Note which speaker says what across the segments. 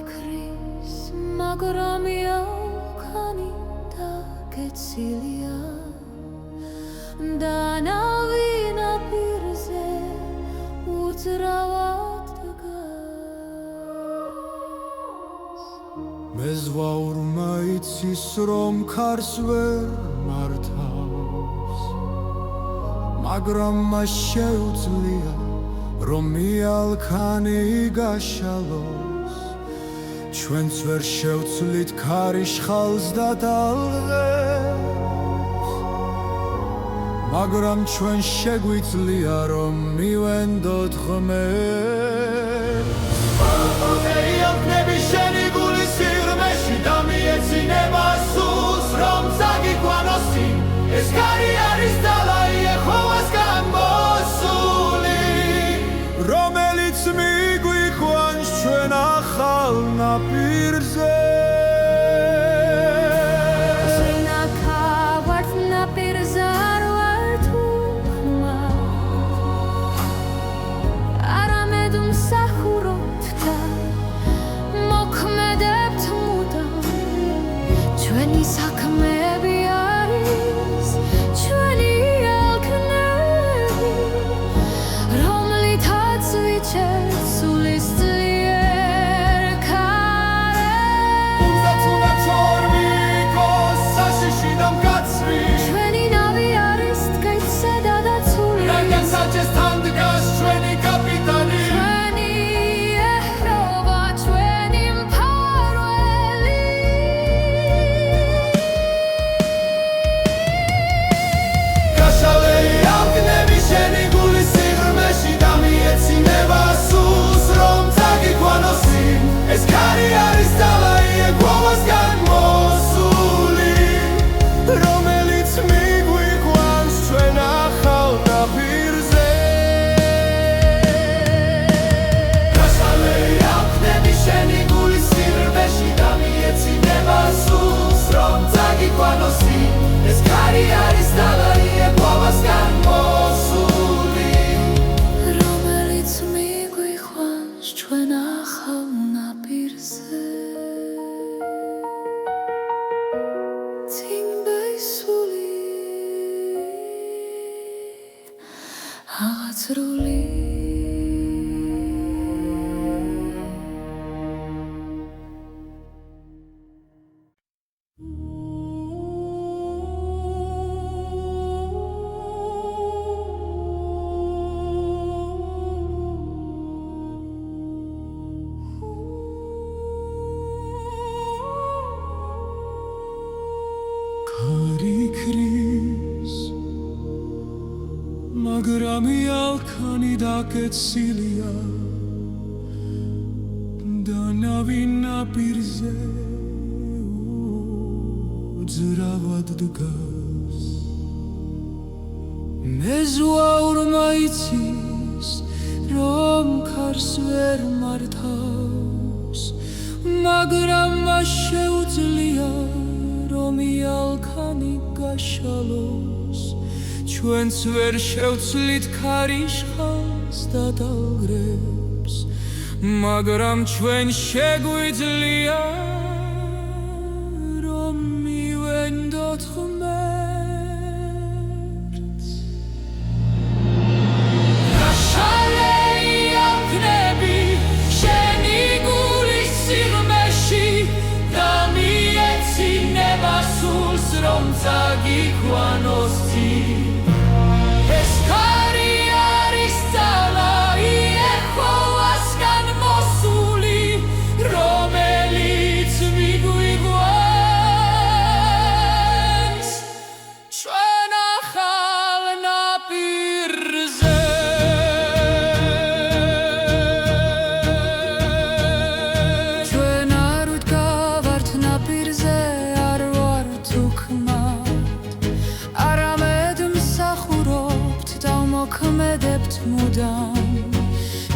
Speaker 1: ქრის მაგრამია ხანი და გეცილია და ნავინ აპირზე უძრავად დგას
Speaker 2: მე ზვაურმა იცის რომ ქარს ვერ მართავს მაგრამ მას შეუძლია რომ მიალქანი გაშალოს ჩვენც ვერ შევცვლით ქარიშხალს და ტალღებს მაგრამ ჩვენ შეგვიძლია რომ მივენდოთ ღმერთს ეიალქნები შენი გულის სიღრმეში და მიეცინება სულს რომ წაგიყვანოსი ეს ქარი არის ძალა იეჰოვასგან მოსული რომელიც მიგვიყვანს ჩვენ ახალ ნაპირზე
Speaker 1: ზენაქავართ ნაპირზე არ ვართ უხმარ არამედ მსახურობთ და მოქმედებთ მუდამ ჩვენი საქმეები არის ჩვენი ალქნები რომლითაც ვიჩერდ სულის ძლიერ ქარებს საშიში და მკაცრი ჩვენი ნავი არის ტკეცე და დაცული რაგანსაჩეს თან დგას ჩვენი კაპიტანი ჩვენი ეჰრობა ჩვენი მფარველი
Speaker 2: გაშალე ალქნები შენი გულის სიღრმეში და მიეცინება სულს რომ წაგიყვანოსი ეს ქარი არის ძალა იეჰოვასგან მოსული რომელიც მიგვიყვანს ჩვენ ახალ ნაპირზე გაშალე ალქნები შენი გულის სიღრმეში და მიეცინება სულს რომ წაგიყვანოსი ეს ქარი არის ძალა იეჰოვასგან მოსული
Speaker 1: რომელიც მიგვიყვანს ჩვენ ახალ ნაპირზე ცინბეისული აღაწრული
Speaker 2: ქარი ქრის მაგრამ იალქანი დაკეცილია და ნავი ნაპირზე უძრავად დგას მე ზვაურმა იცის რომ ქარს ვერ მართავს მაგრამ მას შეუძლია რომ იალქანი გაშალოს ჩვენც ვერ შევცვლით ქარიშხალს და ტალღებს მაგრამ ჩვენ შეგვიძლია რომ მივენდოთ ღმერთს გაშალე ალქნები შენი გულის სიღრმეში და მიეცინება სულს რომ წაგიყვანოსი ეს ქარი არის ძალა იეჰოვასგან მოსული რომელიც მიგვიყვანს ჩვენ ახალ ნაპირზე ჩვენ არ ვდგავართ ნაპირზე არ ვართ უხმარ არამედ მსახურობთ და მოქმედებთ მუდამ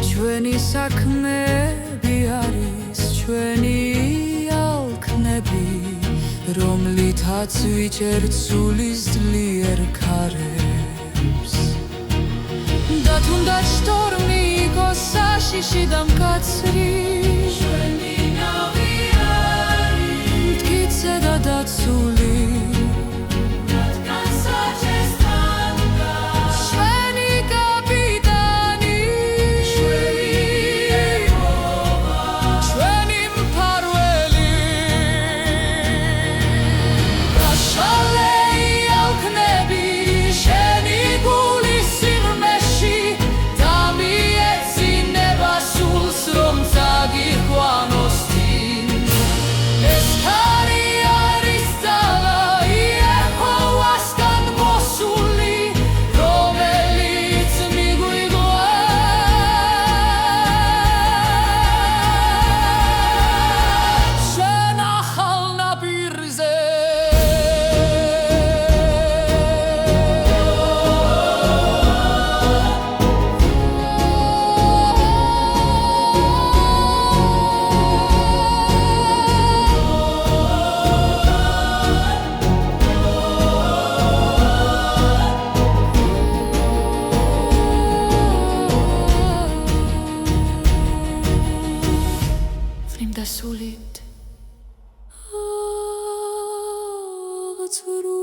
Speaker 2: ჩვენი საქმეები არის ჩვენი ალქნები რომლითაც ვიჩერდ სულის ძლიერ ქარებს და თუნდაც შტორმი იყოს საშიში და მკაცრი ჩვენი
Speaker 1: ცურუ